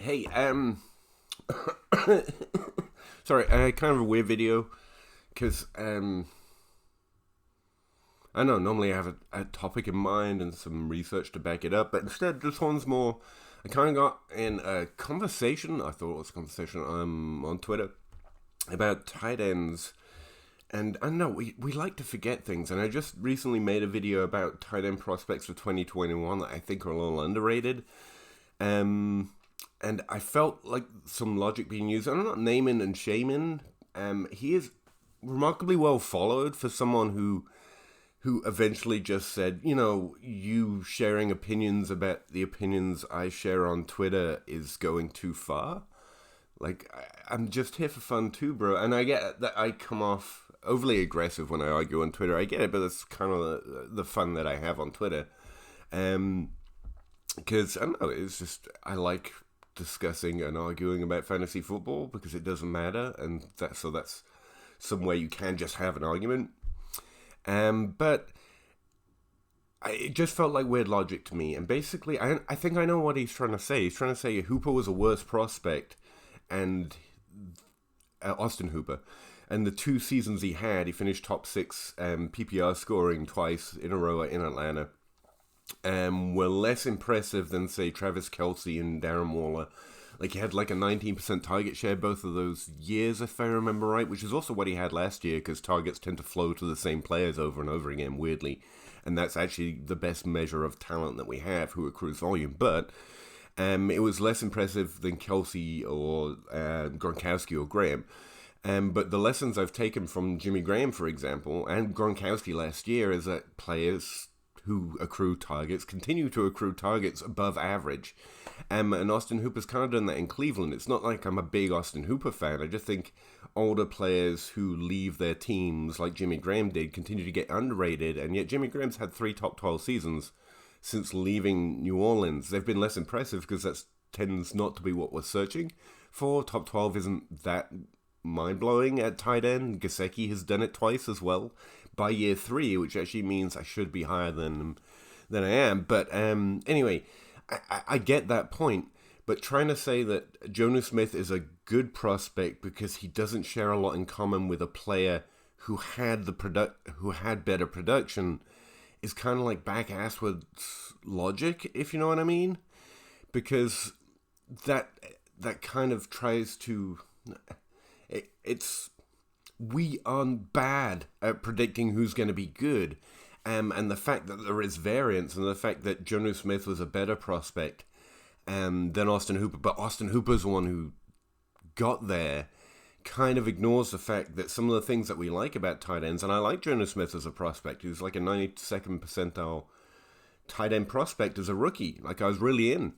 Hey, sorry, kind of a weird video because I know normally I have a topic in mind and some research to back it up, but instead this one's more. I kind of got in a conversation. I thought it was a conversation on Twitter about tight ends. And I don't know, we like to forget things, and I just recently made a video about tight end prospects for 2021 that I think are a little underrated. And I felt like some logic being used. I'm not naming and shaming. He is remarkably well followed for someone who eventually just said, you sharing opinions about the opinions I share on Twitter is going too far. Like, I'm just here for fun too, bro. And I get that I come off overly aggressive when I argue on Twitter. I get it, but that's kind of the fun that I have on Twitter. Because, I don't know, it's just, I like discussing and arguing about fantasy football because it doesn't matter. And that's some way you can just have an argument. But it just felt like weird logic to me. And basically, I think I know what he's trying to say. He's trying to say Hooper was a worse prospect, and Austin Hooper. And the 2 seasons he had, he finished top 6 PPR scoring twice in a row in Atlanta, were less impressive than, say, Travis Kelce and Darren Waller. Like, he had like a 19% target share both of those years, if I remember right, which is also what he had last year, because targets tend to flow to the same players over and over again, weirdly. And that's actually the best measure of talent that we have, who accrues volume. But it was less impressive than Kelce or Gronkowski or Graham. But the lessons I've taken from Jimmy Graham, for example, and Gronkowski last year, is that players who accrue targets continue to accrue targets above average. And Austin Hooper's kind of done that in Cleveland. It's not like I'm a big Austin Hooper fan. I just think older players who leave their teams, like Jimmy Graham did, continue to get underrated. And yet Jimmy Graham's had 3 top 12 seasons since leaving New Orleans. They've been less impressive because that tends not to be what we're searching for. Top 12 isn't that mind-blowing at tight end. Gesicki has done it twice as well by year 3, which actually means I should be higher than I am. But anyway, I get that point. But trying to say that Jonnu Smith is a good prospect because he doesn't share a lot in common with a player who had better production is kind of like back-asswards logic, if you know what I mean. Because that kind of tries to... we are bad at predicting who's going to be good. And the fact that there is variance, and the fact that Jonnu Smith was a better prospect than Austin Hooper, but Austin Hooper's the one who got there, kind of ignores the fact that some of the things that we like about tight ends, and I like Jonnu Smith as a prospect. He was like a 92nd percentile tight end prospect as a rookie. Like, I was really in.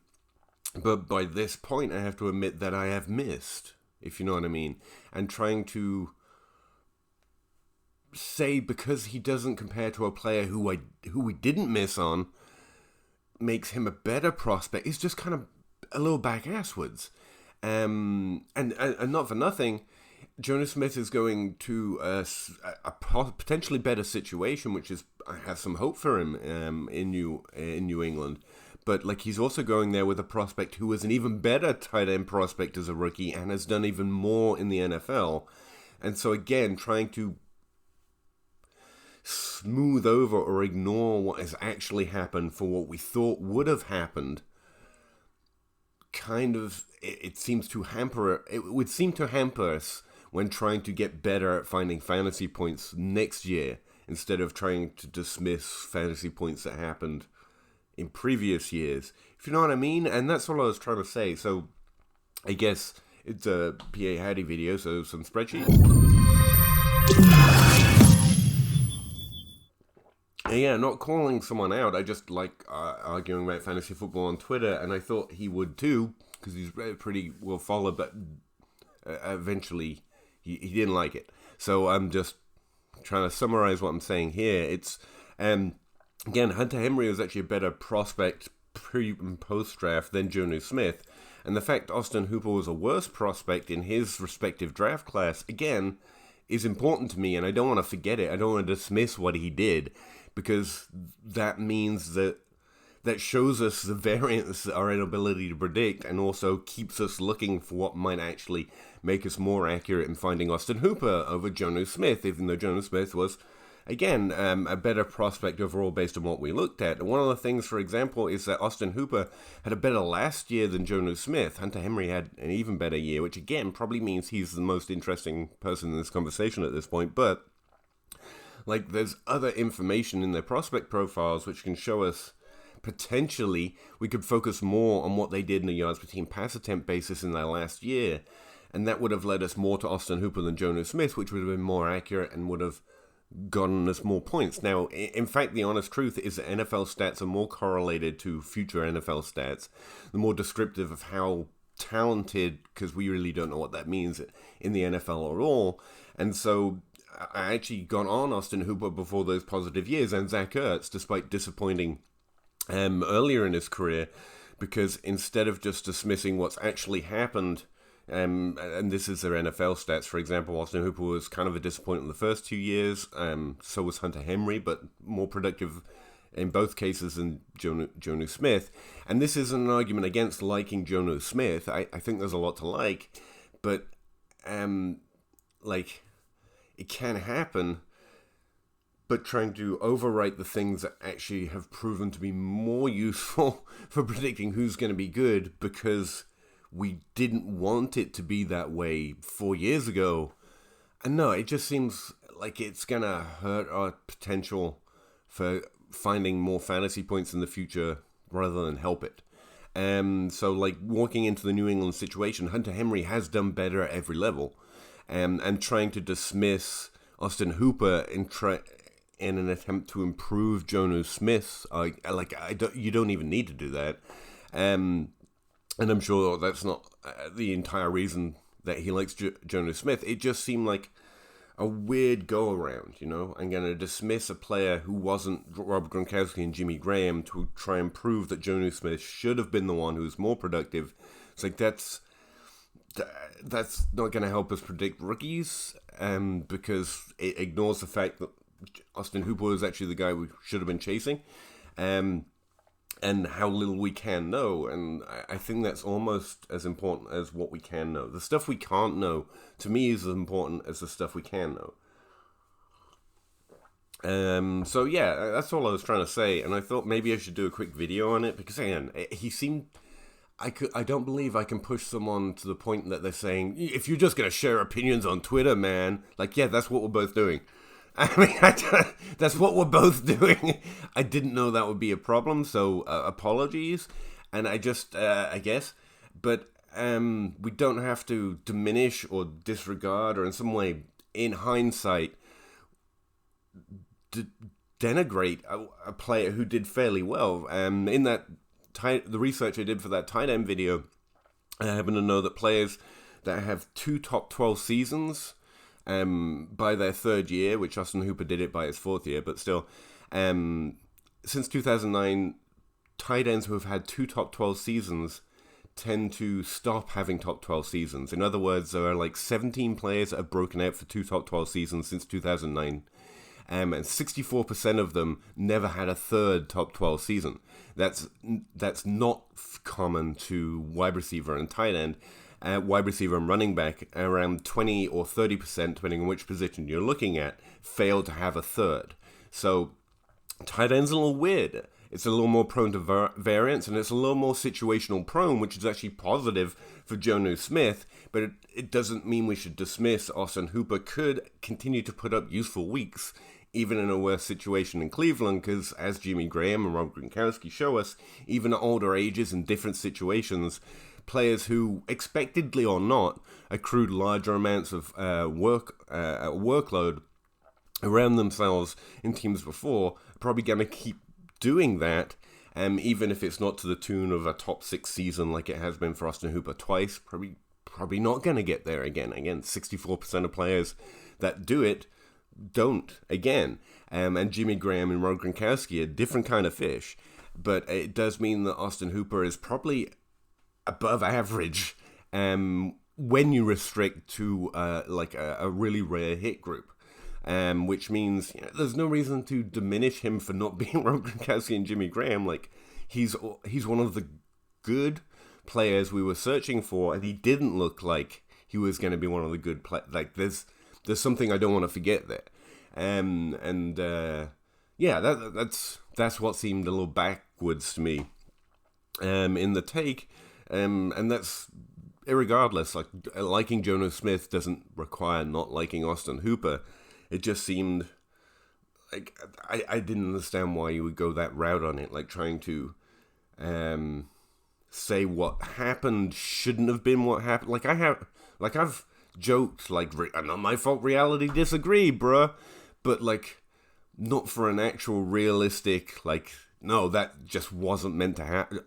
But by this point, I have to admit that I have missed, if you know what I mean. And trying to say because he doesn't compare to a player who we didn't miss on makes him a better prospect is just kind of a little back-asswards. And not for nothing, Jonnu Smith is going to a potentially better situation, which is, I have some hope for him in New England. But like, he's also going there with a prospect who is an even better tight end prospect as a rookie and has done even more in the NFL. And so again, trying to smooth over or ignore what has actually happened for what we thought would have happened, kind of, it would seem to hamper us when trying to get better at finding fantasy points next year, instead of trying to dismiss fantasy points that happened in previous years, if you know what I mean. And that's what I was trying to say. So I guess it's a Pahowdy video, so some spreadsheets. Yeah, not calling someone out. I just like arguing about fantasy football on Twitter, and I thought he would too, because he's pretty well followed, but eventually he didn't like it. So I'm just trying to summarize what I'm saying here. It's, again, Hunter Henry was actually a better prospect pre and post draft than Jonnu Smith, and the fact Austin Hooper was a worse prospect in his respective draft class, again, is important to me, and I don't want to forget it. I don't want to dismiss what he did, because that means that that shows us the variance, our inability to predict, and also keeps us looking for what might actually make us more accurate in finding Austin Hooper over Jonnu Smith, even though Jonnu Smith was, again, a better prospect overall based on what we looked at. And one of the things, for example, is that Austin Hooper had a better last year than Jonnu Smith. Hunter Henry had an even better year, which again probably means he's the most interesting person in this conversation at this point. But like, there's other information in their prospect profiles which can show us potentially we could focus more on what they did in the yards per team pass attempt basis in their last year, and that would have led us more to Austin Hooper than Jonnu Smith, which would have been more accurate and would have gotten us more points. Now, in fact, the honest truth is that NFL stats are more correlated to future NFL stats, the more descriptive of how talented, because we really don't know what that means in the NFL at all. And so I actually got on Austin Hooper before those positive years and Zach Ertz, despite disappointing earlier in his career, because instead of just dismissing what's actually happened, and this is their NFL stats, for example, Austin Hooper was kind of a disappointment in the first 2 years, so was Hunter Henry, but more productive in both cases than Jonnu Smith. And this isn't an argument against liking Jonnu Smith. I think there's a lot to like, but it can happen, but trying to overwrite the things that actually have proven to be more useful for predicting who's going to be good because we didn't want it to be that way 4 years ago. And no, it just seems like it's going to hurt our potential for finding more fantasy points in the future rather than help it. So like walking into the New England situation, Hunter Henry has done better at every level. And trying to dismiss Austin Hooper in an attempt to improve Jonnu Smith, you don't even need to do that. And I'm sure that's not the entire reason that he likes Jonnu Smith. It just seemed like a weird go-around, you know? I'm going to dismiss a player who wasn't Rob Gronkowski and Jimmy Graham to try and prove that Jonnu Smith should have been the one who was more productive. It's like, that's not going to help us predict rookies, because it ignores the fact that Austin Hooper was actually the guy we should have been chasing, and how little we can know. And I think that's almost as important as what we can know. The stuff we can't know, to me, is as important as the stuff we can know. So yeah, that's all I was trying to say. And I thought maybe I should do a quick video on it, because again, he seemed... I don't believe I can push someone to the point that they're saying, if you're just going to share opinions on Twitter, man, like, yeah, that's what we're both doing. I mean, that's what we're both doing. I didn't know that would be a problem, so apologies. And I just, I guess, but we don't have to diminish or disregard or in some way, in hindsight, denigrate a player who did fairly well. In that the research I did for that tight end video, I happen to know that players that have 2 top 12 seasons by their third year, which Austin Hooper did it by his fourth year, but still, since 2009, tight ends who have had 2 top 12 seasons tend to stop having top 12 seasons. In other words, there are like 17 players that have broken out for 2 top 12 seasons since 2009. And 64% of them never had a third top 12 season. That's not common to wide receiver and tight end. Wide receiver and running back, around 20 or 30%, depending on which position you're looking at, fail to have a third. So tight end's a little weird. It's a little more prone to variance, and it's a little more situational prone, which is actually positive for Jonnu Smith, but it doesn't mean we should dismiss Austin Hooper could continue to put up useful weeks, even in a worse situation in Cleveland, because as Jimmy Graham and Rob Gronkowski show us, even at older ages and different situations, players who, expectedly or not, accrued larger amounts of workload around themselves in teams before, are probably going to keep doing that, even if it's not to the tune of a top 6 season like it has been for Austin Hooper twice. Probably not going to get there again. Again, 64% of players that do it don't again. And Jimmy Graham and Rob Gronkowski are a different kind of fish, but it does mean that Austin Hooper is probably above average when you restrict to like a really rare hit group. which means there's no reason to diminish him for not being Rob Gronkowski and Jimmy Graham. Like, he's one of the good players we were searching for, and he didn't look like he was going to be one of the good players. Like, there's something I don't want to forget there. That's what seemed a little backwards to me in the take. And that's irregardless. Like, liking Jono Smith doesn't require not liking Austin Hooper. It just seemed like I didn't understand why you would go that route on it, like trying to say what happened shouldn't have been what happened. I've joked, like, not my fault, reality disagree, bruh, but like, not for an actual realistic, like, no, that just wasn't meant to happen.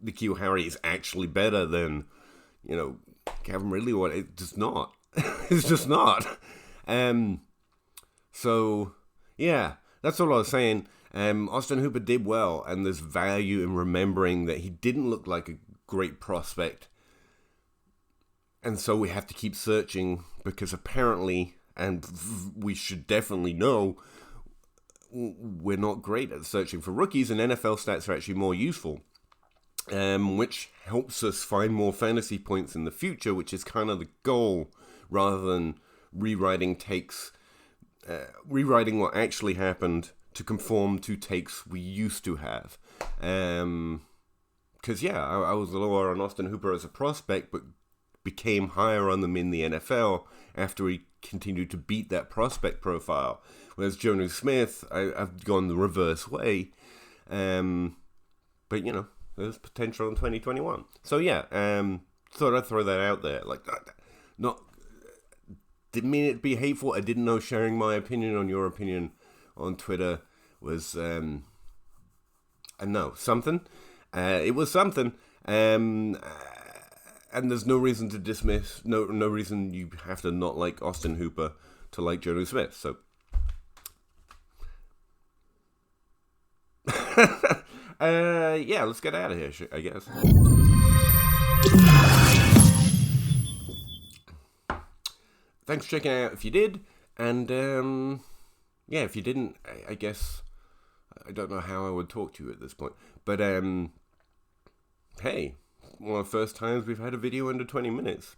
N'Keal Harry is actually better than, Kevin Ridley. What? It's just not. It's just not. So, yeah, that's all I was saying. Austin Hooper did well, and there's value in remembering that he didn't look like a great prospect. And so we have to keep searching, because apparently, and we should definitely know, we're not great at searching for rookies, and NFL stats are actually more useful, which helps us find more fantasy points in the future, which is kind of the goal, rather than rewriting what actually happened to conform to takes we used to have. Because, I was lower on Austin Hooper as a prospect, but became higher on them in the NFL after he continued to beat that prospect profile. Whereas Jono Smith, I've gone the reverse way. But, there's potential in 2021. So, thought I'd throw that out there. Like, didn't mean it to be hateful. I didn't know sharing my opinion on your opinion on Twitter was, something. It was something. And there's no reason to dismiss, no reason you have to not like Austin Hooper to like Jono Smith. So, let's get out of here, I guess. Thanks for checking out if you did. And, if you didn't, I guess, I don't know how I would talk to you at this point. But, hey, one of the first times we've had a video under 20 minutes.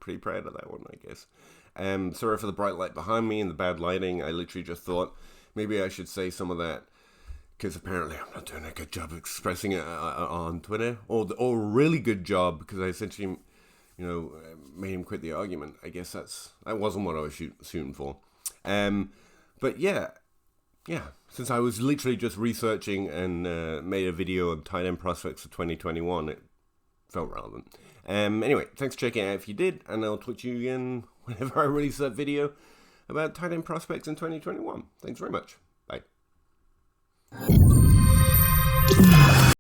Pretty proud of that one, I guess. Sorry for the bright light behind me and the bad lighting. I literally just thought maybe I should say some of that, because apparently I'm not doing a good job expressing it on Twitter, or a really good job, because I essentially, made him quit the argument. I guess that wasn't what I was shooting for. But yeah, since I was literally just researching and made a video on tight end prospects for 2021, it felt relevant. Anyway, thanks for checking out if you did, and I'll talk to you again whenever I release that video about tight end prospects in 2021. Thanks very much. Bye.